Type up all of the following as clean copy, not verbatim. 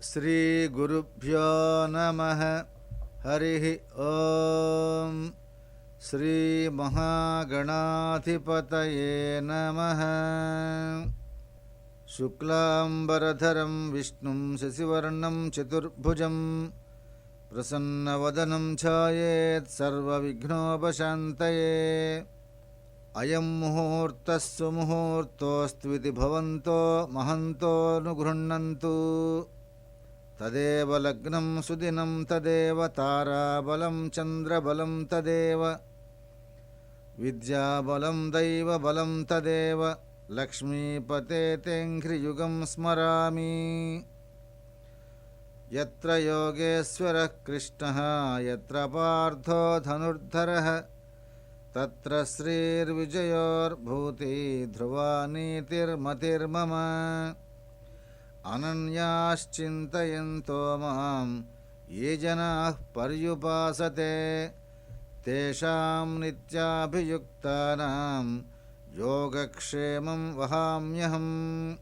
श्रीगुरुभ्यो नमः। हरिः ॐ। श्रीमहागणाधिपतये नमः। शुक्लाम्बरधरं विष्णुं शशिवर्णं चतुर्भुजं प्रसन्नवदनं ध्यायेत् सर्वविघ्नोपशान्तये। अयं मुहूर्तः सुमुहूर्तोऽस्त्विति भवन्तो महन्तोऽनुगृह्णन्तु। तदेव लग्नं सुदिनं तदेव ताराबलं चन्द्रबलं तदेव विद्याबलं दैवबलं तदेव लक्ष्मीपते तेऽङ्घ्रियुगं स्मरामि। यत्र योगेश्वरः कृष्णः यत्र पार्थो धनुर्धरः तत्र श्रीर्विजयोर्भूतिः ध्रुवा नीतिर्मतिर्मम। अनन्याश्चिन्तयन्तो मां ये जनाः पर्युपासते तेषां नित्याभियुक्तानां योगक्षेमं वहाम्यहम्।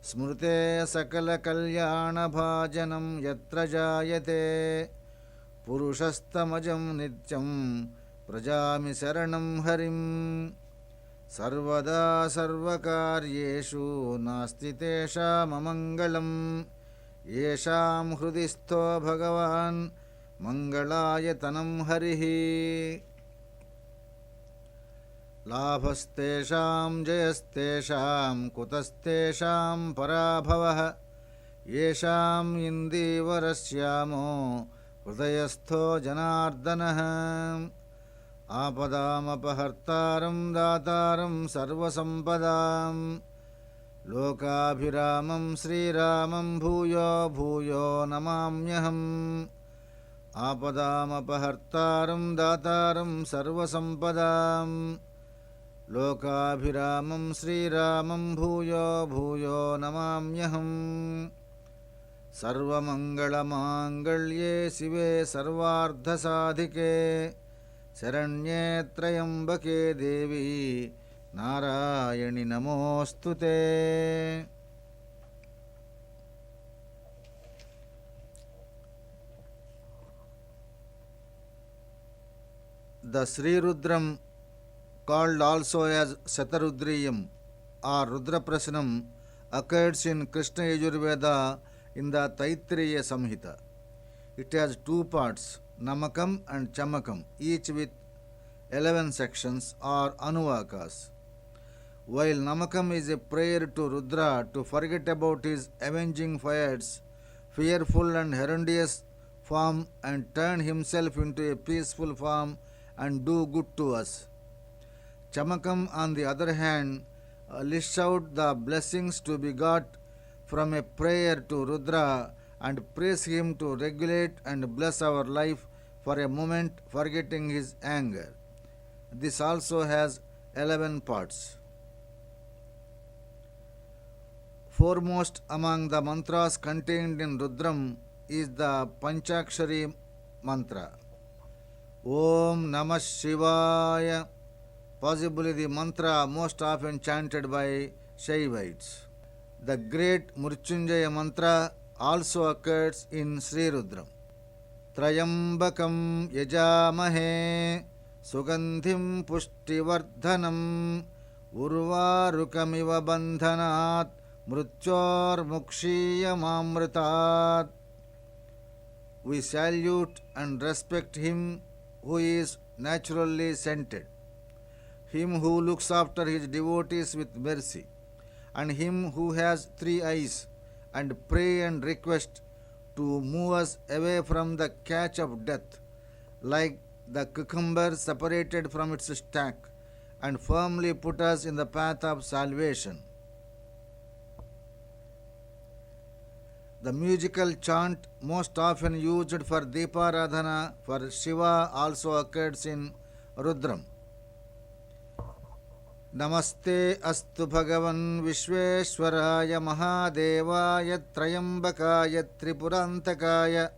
स्मृते सकलकल्याणभाजनं यत्र जायते पुरुषस्तमजं नित्यं प्रजामि शरणं हरिम्। सर्वदा सर्वकार्येषु नास्ति तेषाममङ्गलम्। येषां हृदि स्थो भगवान् मङ्गलायतनं हरिः। लाभस्तेषां जयस्तेषां कुतस्तेषां पराभवः। येषाम् इन्दीवरश्यामो हृदयस्थो जनार्दनः। आपदामपहर्तारं दातारं सर्वसम्पदां लोकाभिरामं श्रीरामं भूयो भूयो नमाम्यहम्। आपदामपहर्तारं दातारं सर्वसम्पदां लोकाभिरामं श्रीरामं भूयो भूयो नमाम्यहम्। सर्वमङ्गलमाङ्गल्ये शिवे सर्वार्धसाधिके शरण्ये त्र्यम्बके देवी नारायणि नमोऽस्तुते। The Sri Rudram, called also as Shatarudriyam or Rudra Prasanam, occurs in Krishna Yajurveda in the Taittiriya Samhita. It has two parts, Namakam and Chamakam, each with 11 sections or anuvakas. While Namakam is a prayer to Rudra to forget about his avenging fires, fearful and horrendous form and turn himself into a peaceful form and do good to us. Chamakam, on the other hand, lists out the blessings to be got from a prayer to Rudra and praise him to regulate and bless our life for a moment, forgetting his anger. This also has 11 parts. Foremost among the mantras contained in Rudram is the Panchakshari mantra. Om Namah Shivaya, possibly the mantra most often chanted by Shaivites. The great Murchunjaya mantra also occurs in Sri Rudram. Trayambakam yajamahe sugandhim pushtivardhanam urvarukamiva bandhanat mrityor mukshiyamamritat. We salute and respect him who is naturally scented, him who looks after his devotees with mercy, and him who has three eyes, and pray and request to move us away from the catch of death, like the cucumber separated from its stalk, and firmly put us in the path of salvation. The musical chant most often used for Deeparadhana for Shiva also occurs in Rudram. Namaste astu bhagavan Vishveshwaraya Mahadevaya Trayambakaya Tripurantakaya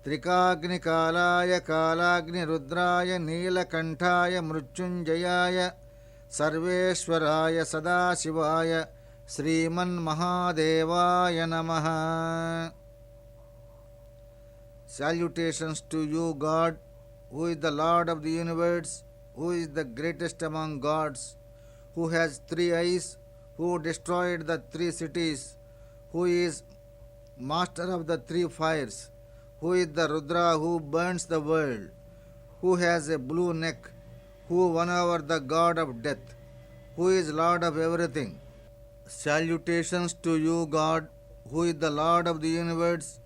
Trikagnikalaya Kalagni Rudraya Neelakanthaya Mrutyunjayaya Sarveshwaraya Sadashivaya Sriman-Mahadevaya Namaha. Salutations to you, God, who is the Lord of the universe, who is the greatest among gods, who has three eyes, who destroyed the three cities, who is master of the three fires, who is the Rudra who burns the world, who has a blue neck, who won over the god of death, who is Lord of everything. Salutations to you, God, who is the Lord of the universe,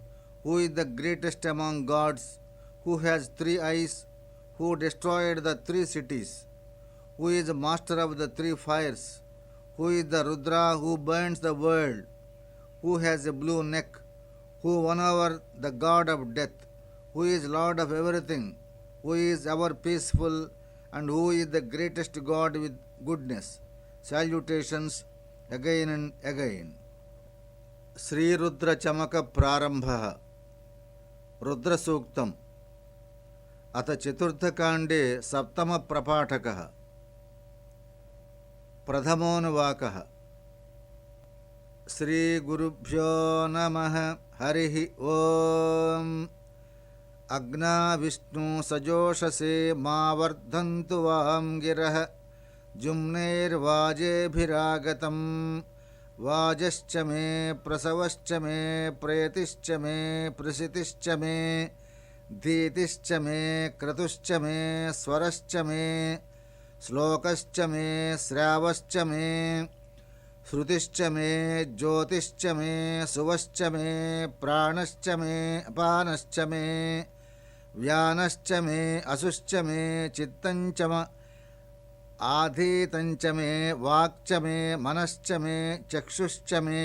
who is the greatest among gods, who has three eyes, who destroyed the three cities, who is master of the three fires, who is the Rudra who burns the world, who has a blue neck, who won over the god of death, who is Lord of everything, who is ever peaceful, and who is the greatest God with goodness. Salutations again and again. Sri Rudra Chamakam Prarambha Rudra Suktam अथ चतुर्थकाण्डे सप्तमप्रपाठकः प्रथमोऽनुवाकः श्रीगुरुभ्यो नमः हरिः ओम् अग्नाविष्णु सजोषसे मा वर्धन्तु वां गिरः जुम्नेर्वाजेभिरागतं वाजश्च मे प्रसवश्च मे प्रेतिश्च मे प्रसितिश्च मे धीतिश्च मे क्रतुश्च मे स्वरश्च मे श्लोकश्च मे श्रावश्च मे श्रुतिश्च मे ज्योतिश्च मे सुवश्च मे प्राणश्च मे अपानश्च मे व्यानश्च मे असुश्च मे चित्तञ्च मे आधीतञ्च मे वाक्च मे मनश्च मे चक्षुश्च मे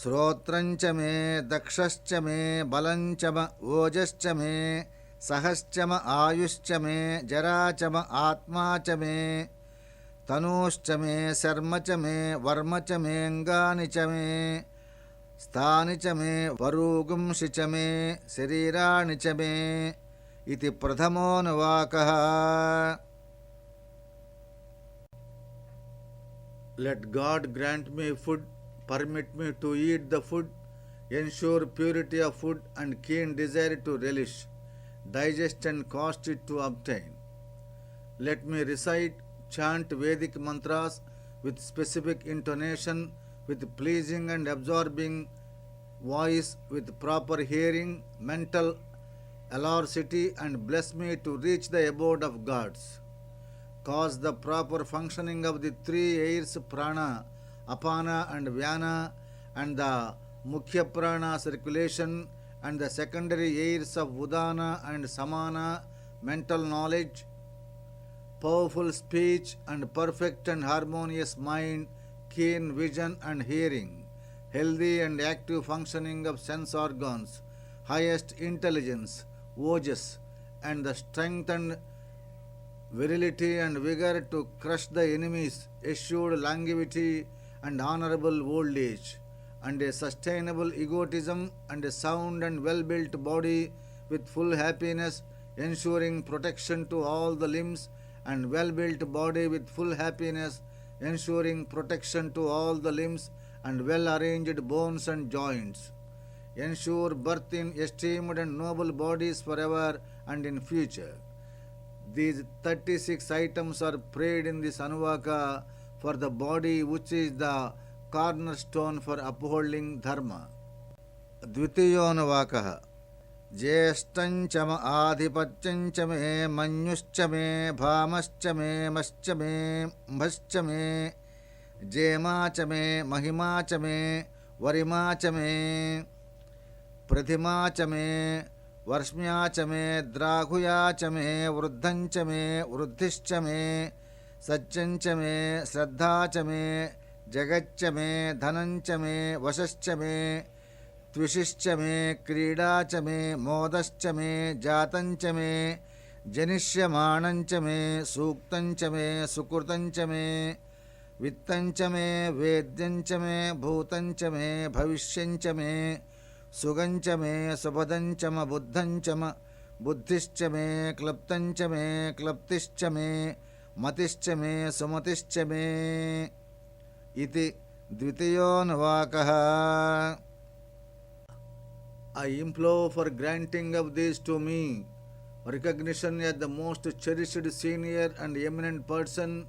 श्रोत्रञ्च मे दक्षश्च मे बलञ्च मे ओजश्च मे सहश्च मे आयुश्च मे जरा च मे आत्मा च मे तनूश्च मे शर्म च मे वर्म च मे अङ्गानि च मे स्थानि च मे वरूगुंषि च मे शरीराणि च मे इति प्रथमोऽनुवाकः. Let God grant me food, permit me to eat the food, ensure purity of food and keen desire to relish, digest and cost it to obtain. Let me recite, chant Vedic mantras with specific intonation, with pleasing and absorbing voice, with proper hearing, mental alacrity, and bless me to reach the abode of gods. Cause the proper functioning of the three airs prana, apana and vyana, and the mukhya prana circulation, and the secondary airs of udana and samana, mental knowledge, powerful speech, and perfect and harmonious mind, keen vision and hearing, healthy and active functioning of sense organs, highest intelligence, ojas, and the strength and virility and vigor to crush the enemies, assured longevity and honorable old age, and a sustainable egotism, and a sound and well-built body with full happiness, ensuring protection to all the limbs, and well-built body with full happiness, ensuring protection to all the limbs, and well-arranged bones and joints. Ensure birth in esteemed and noble bodies forever and in future. These 36 items are prayed in this Anuvaka for the body, which is the cornerstone for upholding dharma. Dvitiyonuvakas. ज्येष्ठञ्च म आधिपत्यञ्च मे मन्युश्च मे भामश्च मे मश्च मे म्भश्च मे जेमा च मे महिमा च मे वरिमा च मे प्रतिमा च मे वर्ष्म्या च मे द्राघुया च मे वृद्धञ्च मे वृद्धिश्च मे सच्चञ्च मे श्रद्धा च मे जगच्च मे धनञ्च मे वशश्च मे त्विषिश्च मे क्रीडा च मे मोदश्च मे जातञ्च मे जनिष्यमाणञ्च मे सूक्तञ्च मे सुकृतञ्च मे वित्तञ्च मे वेद्यञ्च मे भूतञ्च मे भविष्यञ्च मे सुगञ्च मे सुपदञ्च म बुद्धञ्च म बुद्धिश्च मे क्लप्तञ्च मे क्लप्तिश्च मे मतिश्च मे सुमतिश्च मे इति द्वितीयोऽनुवाकः. I implore for granting of these to me, recognition as the most cherished senior and eminent person,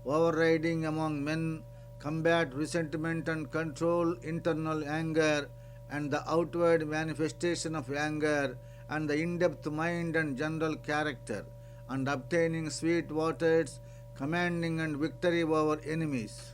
overriding among men, combat resentment and control internal anger and the outward manifestation of anger and the in-depth mind and general character, and obtaining sweet waters, commanding and victory over enemies.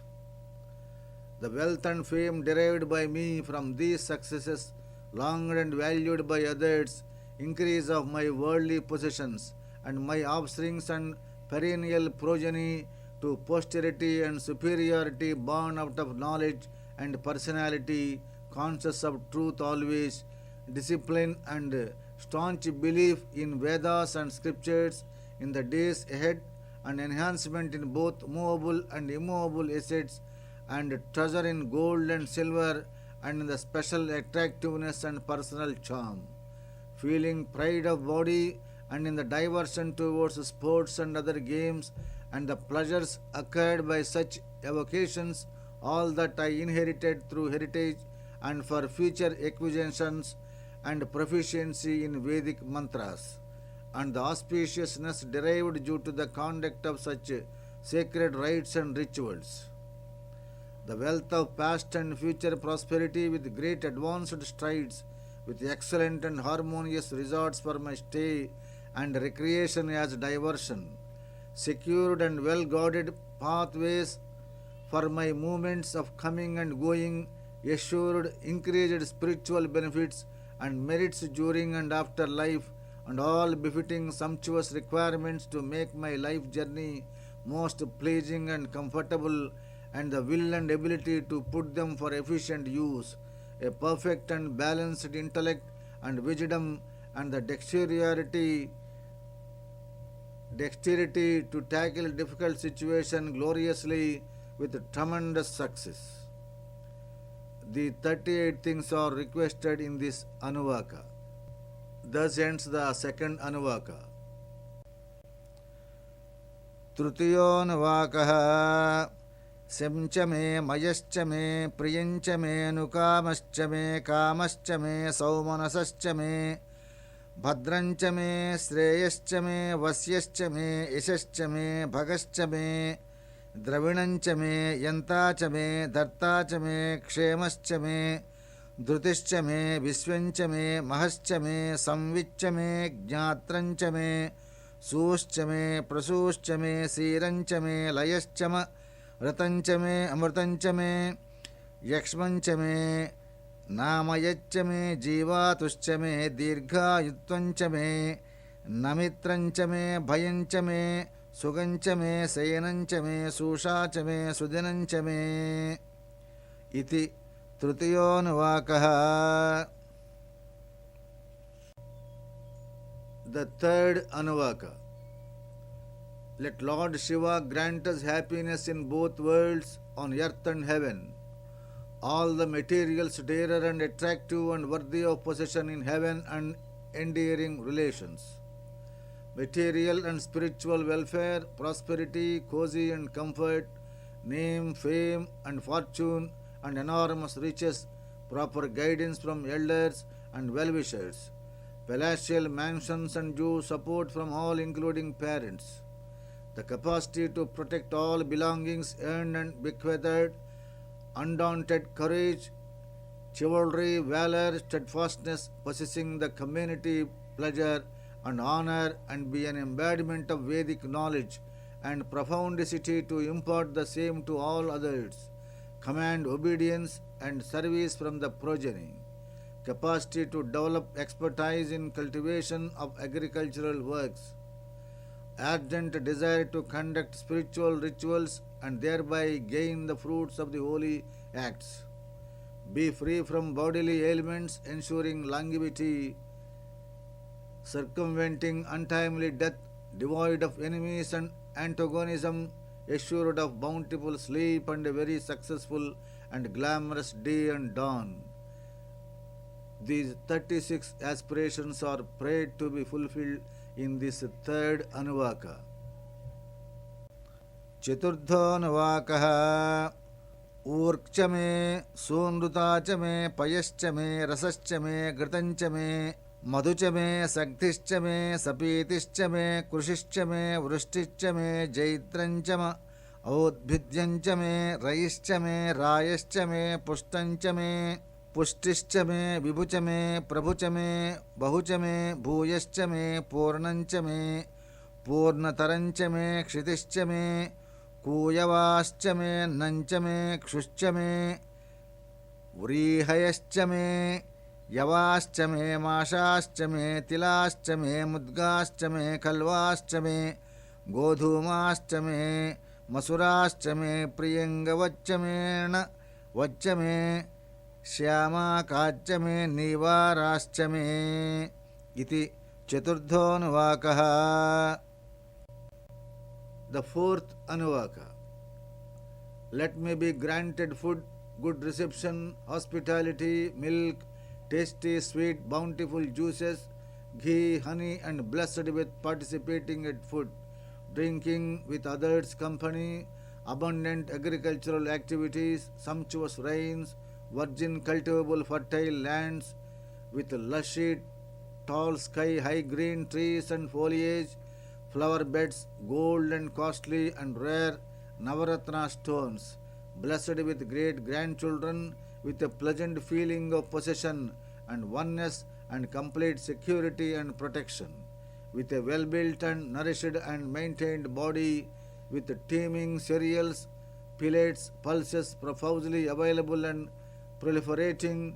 The wealth and fame derived by me from these successes, longed and valued by others, increase of my worldly possessions, and my offsprings and perennial progeny to posterity and superiority born out of knowledge and personality, conscious of truth always, discipline and staunch belief in Vedas and scriptures in the days ahead, and enhancement in both movable and immovable assets, and treasure in gold and silver, and in the special attractiveness and personal charm, feeling pride of body, and in the diversion towards sports and other games, and the pleasures occurred by such avocations, all that I inherited through heritage, and for future acquisitions and proficiency in Vedic mantras, and the auspiciousness derived due to the conduct of such sacred rites and rituals. The wealth of past and future prosperity with great advanced strides, with excellent and harmonious resorts for my stay and recreation as diversion, secured and well guarded pathways for my movements of coming and going, assured increased spiritual benefits and merits during and after life, and all befitting sumptuous requirements to make my life journey most pleasing and comfortable, and the will and ability to put them for efficient use, a perfect and balanced intellect and wisdom, and the dexterity to tackle difficult situation gloriously with tremendous success. The 38 things are requested in this Anuvaka. Thus ends the second Anuvaka. Tritiyonuvaakaha. शं च मे मयश्च मे प्रियञ्च मे अनुकामश्च मे कामश्च मे सौमनसश्च मे भद्रञ्च मे श्रेयश्च मे वस्यश्च मे यशश्च मे भगश्च मे द्रविणञ्च मे यन्ता च मे धर्ता च मे क्षेमश्च मे धृतिश्च मे विश्वञ्च मे महश्च मे संविच्च मे ज्ञात्रञ्च मे सूश्च मे प्रसूश्च मे सीरञ्च मे लयश्च मे ऋतञ्च मे अमृतञ्च मे यक्ष्मञ्च मे नामयच्च मे जीवातुश्च मे दीर्घायुत्वञ्च मे नमित्रञ्च मे भयञ्च मे सुगञ्च मे शयनञ्च मे सूषा च मे सुदिनञ्च मे इति तृतीयोऽनुवाकः. The third Anuvaka. Let Lord Shiva grant us happiness in both worlds, on earth and heaven. All the materials dearer and attractive and worthy of possession in heaven and endearing relations. Material and spiritual welfare, prosperity, cozy and comfort, name, fame and fortune and enormous riches, proper guidance from elders and well-wishers, palatial mansions and due support from all including parents, the capacity to protect all belongings earned and bequeathed, undaunted courage, chivalry, valor, steadfastness, possessing the community pleasure and honor, and be an embodiment of Vedic knowledge and profundity to impart the same to all others, command obedience and service from the progeny, capacity to develop expertise in cultivation of agricultural works, ardent desire to conduct spiritual rituals and thereby gain the fruits of the holy acts, be free from bodily ailments, ensuring longevity, circumventing untimely death, devoid of enemies and antagonism, assured of bountiful sleep and a very successful and glamorous day and dawn. These 36 aspirations are prayed to be fulfilled in this third Anuvaka. चतुर्थोऽनुवाकः ऊर्क्च मे सूनृता च मे पयश्च मे रसश्च मे घृतञ्च मे मधुच मे सक्तिश्च मे सपीतिश्च मे कृषिश्च मे वृष्टिश्च मे जैत्रञ्च मे औद्भिद्यञ्च मे रयिश्च मे रायश्च मे पुष्टञ्च मे पुष्टिश्च मे विभुच मे प्रभुच मे बहुच मे भूयश्च मे पूर्णञ्च मे पूर्णतरञ्च मे क्षितिश्च मे कूयवाश्च मे नञ्च मे क्षुश्च मे व्रीहयश्च मे यवाश्च मे माशाश्च मे तिलाश्च मे मुद्गाश्च मे कल्वाश्च मे गोधूमाश्च मे मसुराश्च मे प्रियङ्गवच्च मे वच्च मे श्यामाकाच्च मे नीवाराश्च मे इति चतुर्थोऽनुवाकः. The fourth Anuvaka. Let me be granted food, good reception, hospitality, milk, tasty, sweet, bountiful juices, ghee, honey, and blessed with participating at food, drinking with others' company, abundant agricultural activities, sumptuous rains, virgin cultivable fertile lands, with lushy, tall sky, high green trees and foliage, flower beds, gold and costly and rare Navaratna stones, blessed with great grandchildren, with a pleasant feeling of possession and oneness and complete security and protection, with a well built and nourished and maintained body, with teeming cereals, pellets, pulses profusely available and proliferating,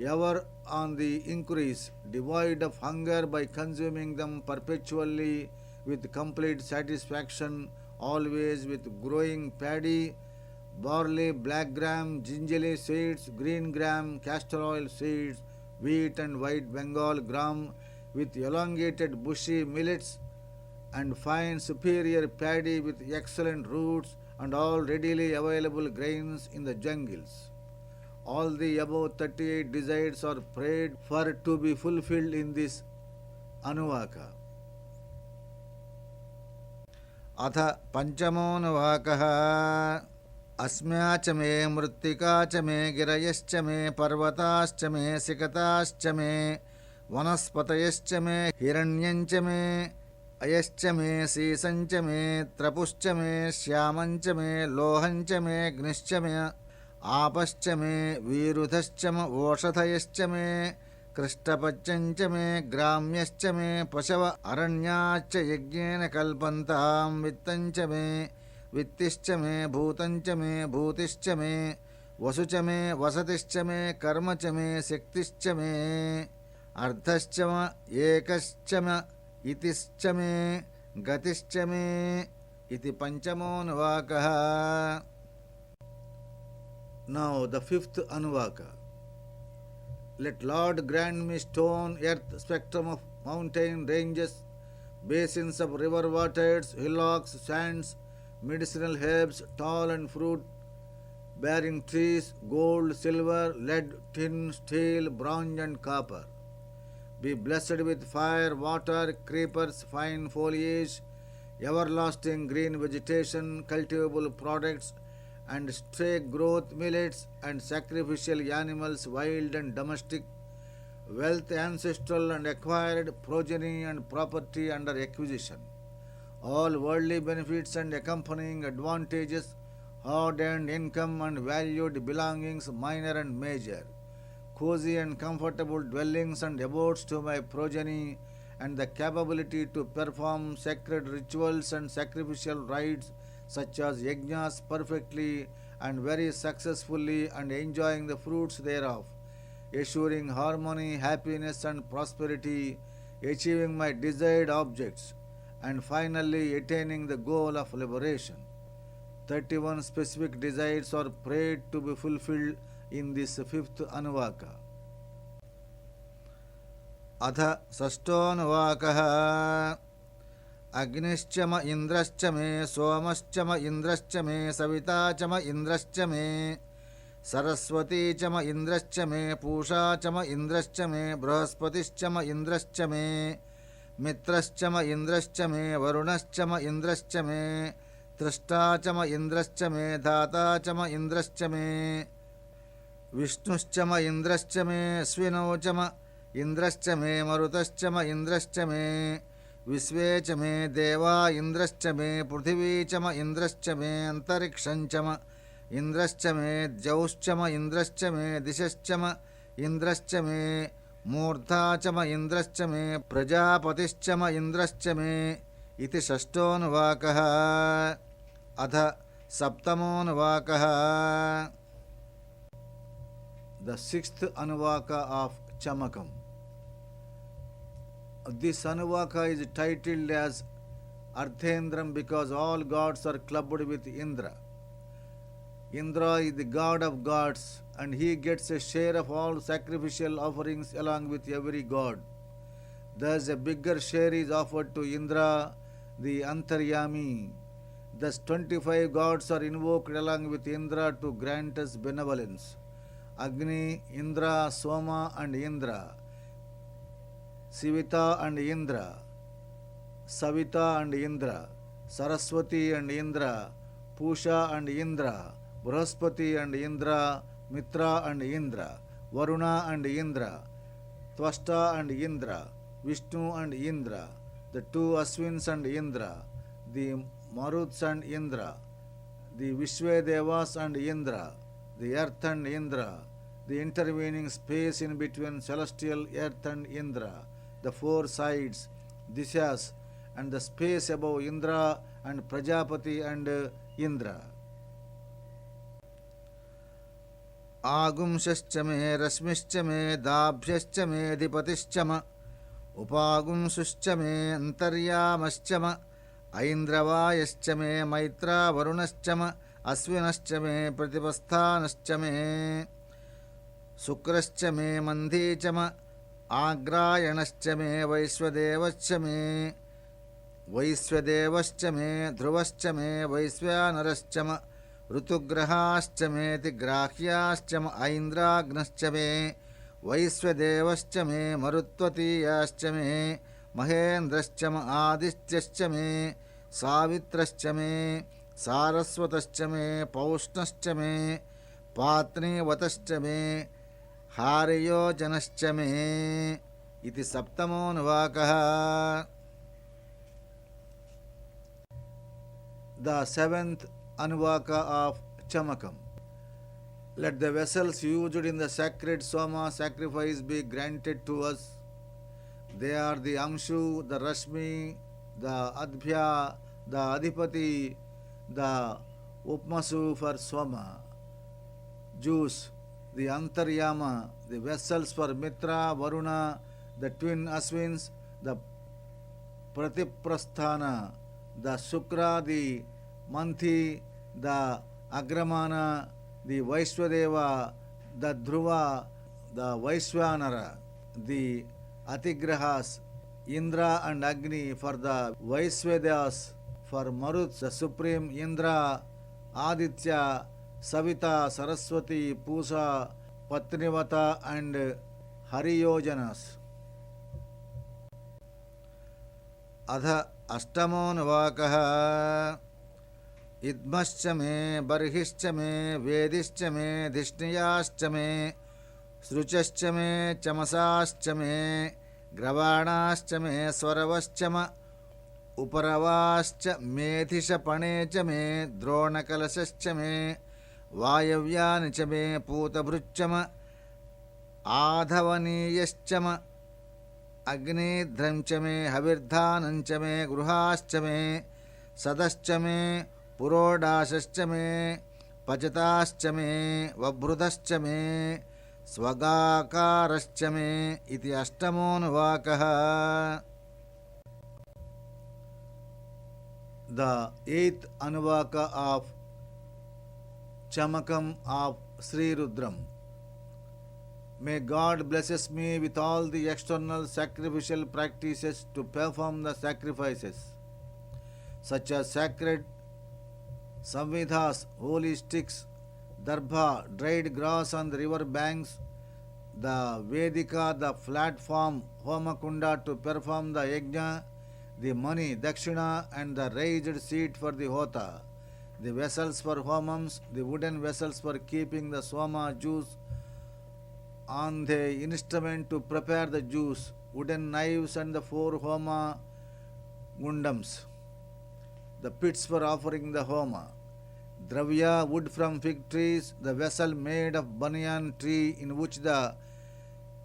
ever on the increase, devoid of hunger by consuming them perpetually, with complete satisfaction, always with growing paddy, barley, black gram, gingerly seeds, green gram, castor oil seeds, wheat and white Bengal gram, with elongated bushy millets and fine superior paddy with excellent roots and all readily available grains in the jungles. All the above 38 desires are prayed for to be fulfilled in this Anuvaka. अथ पंचमोऽनुवाकः अस्म्या च मे मृत्तिका च मे गिरयश्च मे पर्वताश्च मे सिकताश्च मे वनस्पतयश्च मे हिरण्यञ्च मे अयश्च मे सीसञ्च मे त्रपुश्च मे श्यामञ्च मे लोहञ्च मे अग्निश्च मे आपश्च मे वीरुधश्च मे ओषधयश्च मे कृष्टपच्यञ्च मे ग्राम्यश्च मे पशव अरण्याच्च यज्ञेन कल्पन्तां वित्तञ्च मे वित्तिश्च मे भूतञ्च मे भूतिश्च मे वसुच मे वसतिश्च मे कर्म च मे शक्तिश्च मे अर्धश्च मे एकश्च मे इतिश्च मे गतिश्च मे इति पंचमोऽनुवाकः. Now the fifth Anuvaka. Let Lord grant me stone, earth, spectrum of mountain ranges, basins of river waters, hillocks, sands, medicinal herbs, tall and fruit bearing trees, gold, silver, lead, tin, steel, bronze and copper. Be blessed with fire, water, creepers, fine foliage, everlasting green vegetation, cultivable products, and stray growth millets and sacrificial animals, wild and domestic, wealth ancestral and acquired, progeny and property under acquisition, all worldly benefits and accompanying advantages, hard-earned income and valued belongings, minor and major, cozy and comfortable dwellings and abodes to my progeny, and the capability to perform sacred rituals and sacrificial rites such as yajnas perfectly and very successfully, and enjoying the fruits thereof, assuring harmony, happiness and prosperity, achieving my desired objects, and finally attaining the goal of liberation. 31 specific desires are prayed to be fulfilled in this fifth Anuvaka. अथ षष्ठोऽनुवाकः अग्निश्च म इन्द्रश्च मे सोमश्च म इन्द्रश्च मे सविता च म इन्द्रश्च मे सरस्वती च म इन्द्रश्च मे पूषा च म इन्द्रश्च मे बृहस्पतिश्च म इन्द्रश्च मे मित्रश्च म इन्द्रश्च मे वरुणश्च म इन्द्रश्च मे त्रष्टा च म इन्द्रश्च मे धाता च म इन्द्रश्च मे विष्णुश्च म इन्द्रश्च मे अश्विनौ च म इन्द्रश्च मे मरुतश्च म इन्द्रश्च मे विश्वे च मे देवा इन्द्रश्च मे पृथिवी च म इन्द्रश्च मे अन्तरिक्षं च म इन्द्रश्च मे द्यौश्च म इन्द्रश्च मे दिशश्च म इन्द्रश्च मे मूर्धा च म इन्द्रश्च मे प्रजापतिश्च म इन्द्रश्च मे इति षष्ठोऽनुवाकः। अथ सप्तमोऽनुवाकः। The sixth Anuvaka of Chamakam. This Anuvaka is titled as Ardhendram because all gods are clubbed with Indra. Indra is the god of gods and he gets a share of all sacrificial offerings along with every god. Thus a bigger share is offered to Indra, the Antaryami. Thus 25 gods are invoked along with Indra to grant us benevolence. Agni, Indra, Soma and Indra, Sivita and Indra, Savita and Indra, Saraswati and Indra, Pusha and Indra, Brahaspati and Indra, Mitra and Indra, Varuna and Indra, Twasta and Indra, Vishnu and Indra, the two Aswins and Indra, the Maruts and Indra, the Vishvedevas and Indra, the earth and Indra, the intervening space in between celestial earth and Indra, the four sides, dishas, and the space above Indra and Prajapati and Indra. आगुंसश्च मे रश्मिश्च मे दाभ्यश्च मे अधिपतिश्च म उपागुंसुश्च मे अन्तर्यामश्च म ऐन्द्रवायश्च मे मैत्रा वरुणश्च म अश्विनश्च मे प्रतिपस्थानश्च मे शुक्रश्च मे मन्धी च म आग्रायणश्च मे वैश्वदेवश्च मे ध्रुवश्च मे वैश्वानरश्च म ऋतुग्रहाश्च मेति ग्राह्याश्च म ऐन्द्राग्नश्च मे वैश्वदेवश्च मे मरुत्वतीयाश्च मे महेन्द्रश्च म आदित्यश्च मे सावित्रश्च मे सारस्वतश्च मे पौष्णश्च मे पात्नीवतश्च मे हार्योजनश्च मे इति सप्तमोऽनुवाकः. The seventh Anuvaka of Chamakam. Let the vessels used in the sacred Soma sacrifice be granted to us. They are the Amshu, the Rashmi, the Adbhya, the Adhipati, the Upmasu for Soma. Juice, the Antaryama, the vessels for Mitra, Varuna, the twin Aswins, the Pratiprasthana, the Shukra, the Manthi, the Agramana, the Vaishwadeva, the Dhruva, the Vaishwanara, the Atigrahas, Indra and Agni for the Vaishvedas, for Maruts, the supreme Indra, Aditya, Savita, Saraswati, Pusa, Patnivata and Hariyojanas. Adha Ashtamoऽनुवाकः. इद्मश्च मे बर्हिश्च मे वेदिश्च मे धिष्णियाश्च मे सृचश्च मे चमसाश्च मे ग्रवाणाश्च मे स्वरवश्च म उपरवाश्च मेधिषपणे च मे द्रोणकलशश्च मे वायव्यानि च मे पूतभृच्च म आधवनीयश्च म अग्निध्रं च मे हविर्धानं च मे गृहाश्च मे सदश्च मे पुरोडाशश्च मे पचताश्च मे वभृतश्च मे स्वगाकारश्च मे इति अष्टमोऽनुवाकः. The eighth Anuvaka of Chamakam of Sri Rudram. May God blesses me with all the external sacrificial practices to perform the sacrifices, such as sacred samvidhas, holy sticks, darbha, dried grass on the river banks, the Vedika, the platform, Homakunda to perform the yajna, the money, dakshina, and the raised seat for the hota, the vessels for homams, the wooden vessels for keeping the soma juice on the instrument to prepare the juice, wooden knives and the four homa gundams, the pits for offering the homa, dravya, wood from fig trees, the vessel made of banyan tree in which the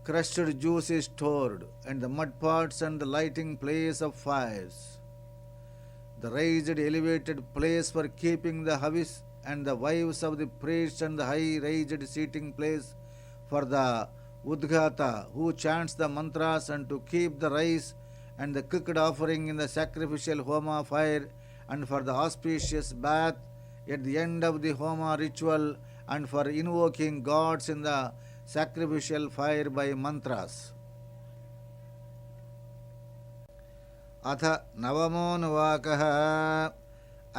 crushed juice is stored, and the mud pots and the lighting place of fires, the raised elevated place for keeping the havis, and the wives of the priests, and the high raised seating place for the Udghata who chants the mantras, and to keep the rice and the cooked offering in the sacrificial homa fire, and for the auspicious bath at the end of the homa ritual, and for invoking gods in the sacrificial fire by mantras. अथ नवमोऽनुवाकः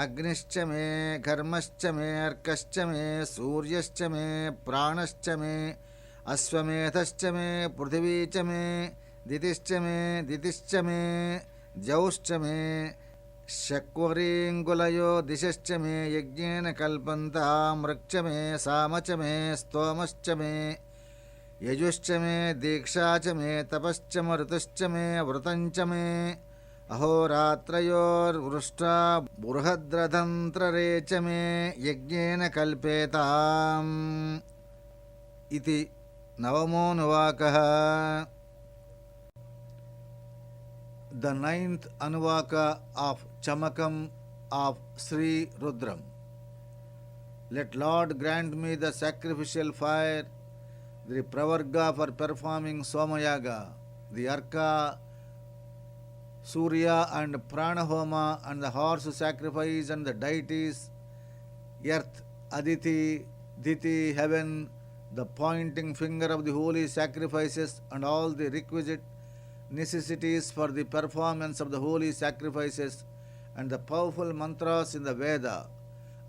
अग्निश्च मे घर्मश्च मे अर्कश्च मे सूर्यश्च मे प्राणश्च मे अश्वमेधश्च मे पृथिवी च मे दितिश्च मे द्यौश्च मे शक्वरीङ्गुलयो दिशश्च मे यज्ञेन कल्पन्तामृक्च मे साम च मे स्तोमश्च मे यजुश्च मे दीक्षा च मे तपश्च ऋतुश्च मे व्रतञ्च मे अहोरात्रयोर्वृष्टा बृहद्रथन्त्ररे च मे यज्ञेन कल्पेताम् इति नवमोऽनुवाकः. The ninth Anuvaka of Chamakam of Sri Rudram. Let Lord grant me the sacrificial fire, the pravarga for performing Somayaga, the Arka, Surya and Pranahoma, and the horse sacrifice, and the deities, earth, Aditi, Diti, heaven, the pointing finger of the holy sacrifices, and all the requisite necessities for the performance of the holy sacrifices, and the powerful mantras in the Veda,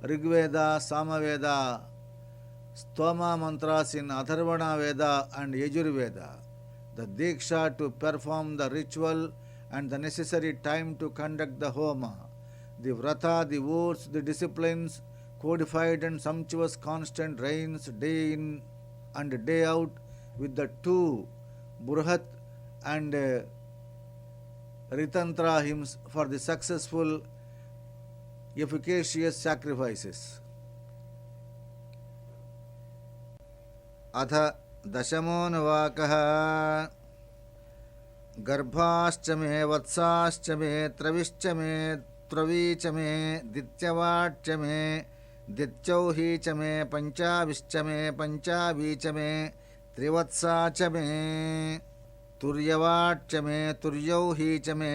Rigveda, Samaveda, Stoma mantras in Atharvana Veda and Yajurveda, the Diksha to perform the ritual and the necessary time to conduct the Homa, the Vrata, the vows, the disciplines, codified and sumptuous constant rains day in and day out, with the two Burhat and Ritantra hymns for the successful, efficacious sacrifices. अथ दशमोऽनुवाकः गर्भाश्च मे वत्साश्च मे त्रविश्च मे त्रवी च मे दित्यवाट्च मे दित्यौही च मे पञ्चाभिश्च मे पञ्चाभी च मे त्रिवत्सा च मे तुर्यवाट्च मे तुर्यौही च मे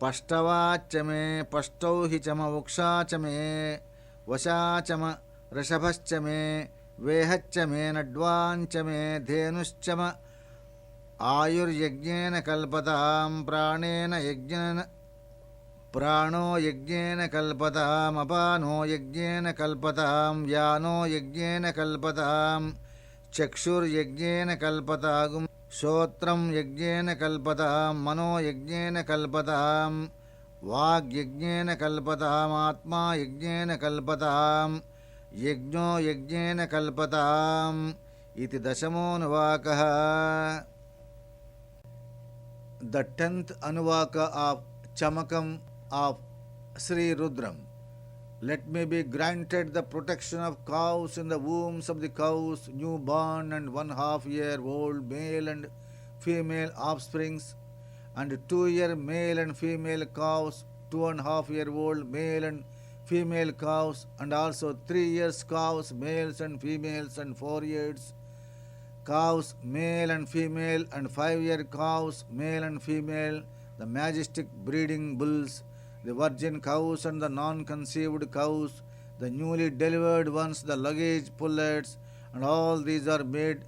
पष्टवाच्च मे पष्टौहि च म वुक्षा च मे वशा च म ऋषभश्च मे वेहच्च मे नड्वाञ्च मे धेनुश्च म आयुर्यज्ञेन कल्पतां प्राणेन यज्ञेन प्राणो यज्ञेन कल्पताम् अपानो यज्ञेन कल्पतां व्यानो यज्ञेन कल्पतां चक्षुर्यज्ञेन कल्पताम् श्रोत्रं यज्ञेन कल्पतां मनो यज्ञेन कल्पतां वाग्यज्ञेन कल्पताम् आत्मा यज्ञेन कल्पतां यज्ञो यज्ञेन कल्पताम् इति दशमोऽनुवाकः. The 10th Anuvaka of Chamakam of Sri Rudram. Let me be granted the protection of cows in the wombs of the cows, newborn and 1/2-year-old male and female offsprings, and 2-year male and female cows, 2.5-year-old male and female cows, and also 3 years cows, males and females, and 4 years cows, male and female, and 5-year cows, male and female, the majestic breeding bulls, the virgin cows and the non-conceived cows, the newly delivered ones, the luggage pullets, and all these are made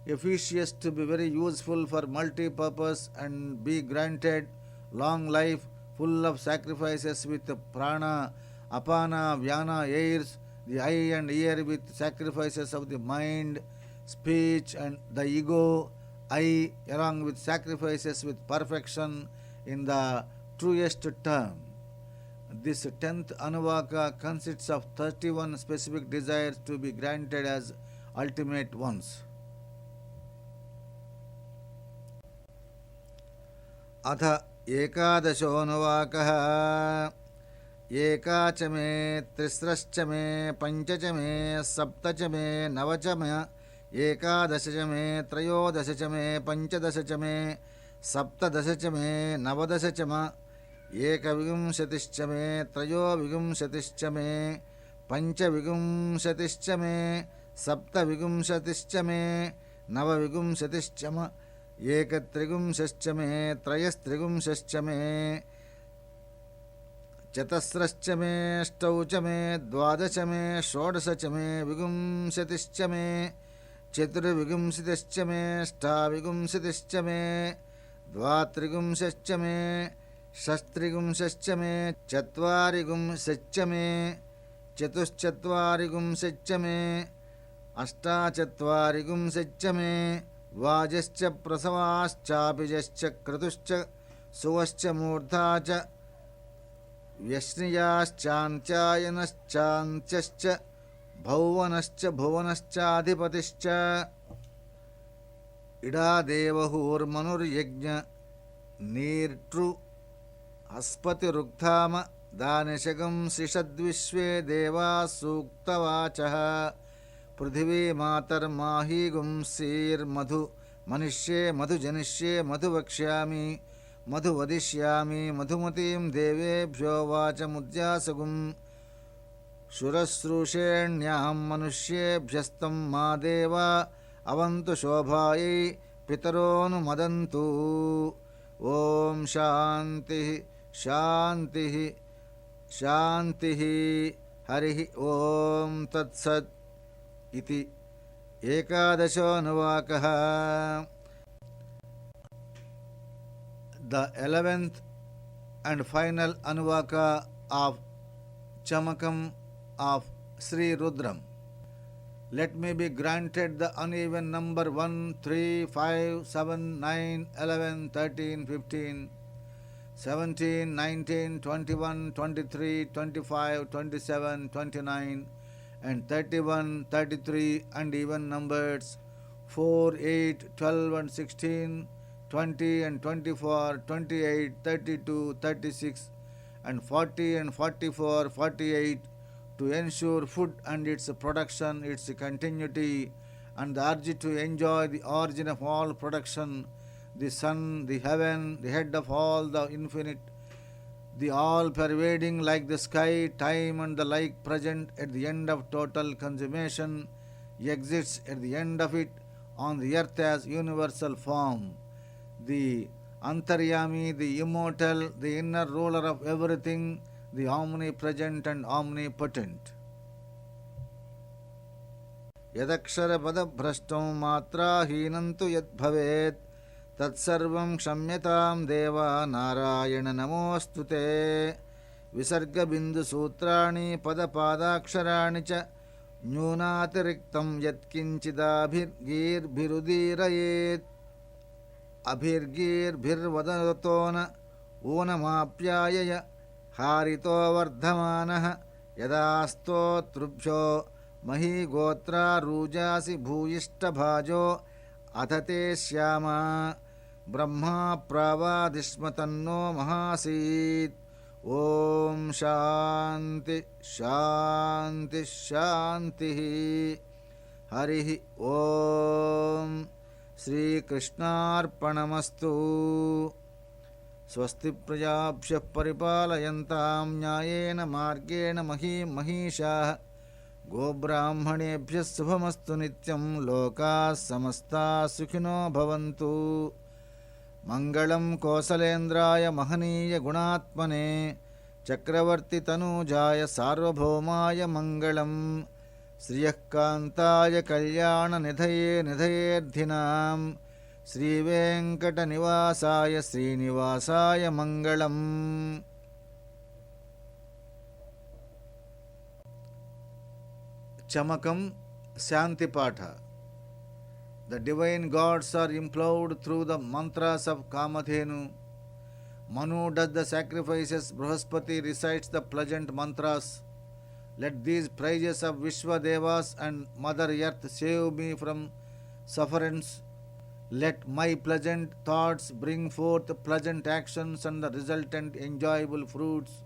efficacious to be very useful for multi-purpose and be granted long life, full of sacrifices with prana, apana, vyana, airs, the eye and ear with sacrifices of the mind, speech and the ego, I, along with sacrifices with perfection, in the truest term. This 10th Anuvaka consists of 31 specific desires to be granted as ultimate ones. अथ एकादशोऽनुवाकः एका च मे तिस्रश्च मे पञ्च च मे सप्त च मे नव च मे एकादश च मे त्रयोदश च मे पञ्चदश च मे सप्तदश च मे नवदश च मे एकविंशतिश्च मे त्रयोविंशतिश्च मे पञ्चविंशतिश्च मे सप्तविंशतिश्च मे नवविंशतिश्च मे एकत्रिंशश्च मे त्रयस्त्रिंशश्च मे चतस्रश्च मे अष्टौ च मे द्वादश मे षोडश च मे विंशतिश्च मे चतुर्विंशतिश्च मे अष्टाविंशतिश्च मे द्वात्रिंशश्च मे षष्ट्रिंशश्च मे चत्वारिंशश्च मे चतुश्चत्वारिंशश्च मे अष्टाचत्वारिंशश्च मे वाजश्च प्रसवाश्चापिजश्च क्रतुश्च सुवश्च मूर्धा च व्यश्नियाश्चान्त्यायनश्चान्त्यश्च भौवनश्च भुवनश्चाधिपतिश्च इडादेवहूर्मनुर्यज्ञ नीर्टृ हस्पतिरुक्थाम दानशकं शिषद्विश्वे देवाः सूक्तवाचः पृथिवी मातर्माही गुंसीर्मधु मनिष्ये मधु जनिष्ये मधु वक्ष्यामि मधु वदिष्यामि मधुमतीं देवेभ्यो वाचमुद्यासगुं शुरश्रूषेण्यां मनुष्येभ्यस्तं मा देवा अवन्तु शोभायै पितरोऽनुमदन्तु। ॐ शान्तिः शान्तिः शान्तिः। हरिः ॐ तत्सत् इति एकादशोऽनुवाकः। The 11th and final Anuvaka of Chamakam of Sri Rudram. Let me be granted the uneven number 1, 3, 5, 7, 9, 11, 13, 15, 17, 19, 21, 23, 25, 27, 29 and 31, 33 and even numbers 4, 8, 12 and 16, 20 and 24, 28, 32, 36 and 40 and 44, 48 to ensure food and its production, its continuity and the urge to enjoy the origin of all production, the sun, the heaven, the head of all the infinite, the all-pervading like the sky, time and the like present at the end of total consummation, exists at the end of it on the earth as universal form. The Antaryami, the immortal, the inner ruler of everything, the omnipresent and omnipotent. Yadaksharapadabhrashtam matrahinantu yad bhavet तत्सर्वं क्षम्यतां देवा नारायण नमोऽस्तुते। विसर्गबिन्दुसूत्राणि पदपादाक्षराणि च न्यूनातिरिक्तं यत्किञ्चिदाभिर्गीर्भिरुदीरयेत् अभिर्गीर्भिर्वदतो न ऊनमाप्यायय हारितो वर्धमानः यदा स्तोतृभ्यो महीगोत्रारूजासि भूयिष्ठभाजो अथ ते श्यामा ब्रह्मा प्रावादिष्म तन्नो महासीत्। ॐ शान्ति शान्ति शान्तिः। हरिः ॐ श्रीकृष्णार्पणमस्तु। स्वस्ति प्रजाभ्यः परिपालयन्तां न्यायेन मार्गेण महीं महिषाः गोब्राह्मणेभ्यः शुभमस्तु नित्यं लोकाः समस्ताः सुखिनो भवन्तु। मङ्गलं कौसलेन्द्राय महनीय गुणात्मने चक्रवर्तितनूजाय सार्वभौमाय मङ्गलं श्रियः कान्ताय कल्याणनिधये निधयेऽर्थिनां श्रीवेङ्कटनिवासाय श्रीनिवासाय मङ्गलम्। Chamakam Shanti Patha. The divine gods are implored through the mantras of Kamadhenu. Manu does the sacrifices, Brihaspati recites the pleasant mantras. Let these praises of Vishwa Devas and Mother Earth save me from sufferance. Let my pleasant thoughts bring forth pleasant actions and the resultant enjoyable fruits.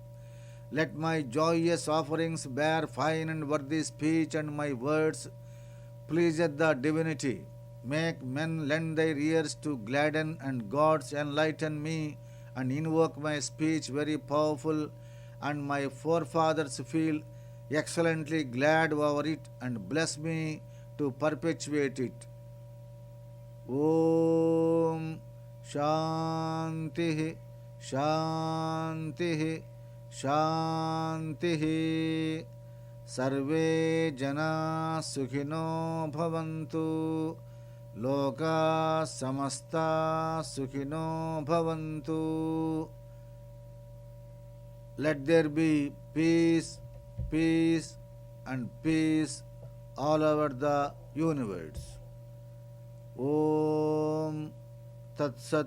Let my joyous offerings bear fine and worthy speech, and my words please the divinity. Make men lend their ears to gladden, and gods enlighten me, and invoke my speech very powerful, and my forefathers feel excellently glad over it, and bless me to perpetuate it. Om Shanti Shanti Shanti. Sarve Jana Sukhino Bhavantu. Loka Samasta Sukhino Bhavantu. Let there be peace, peace, and peace all over the universe. Om Tat Sat.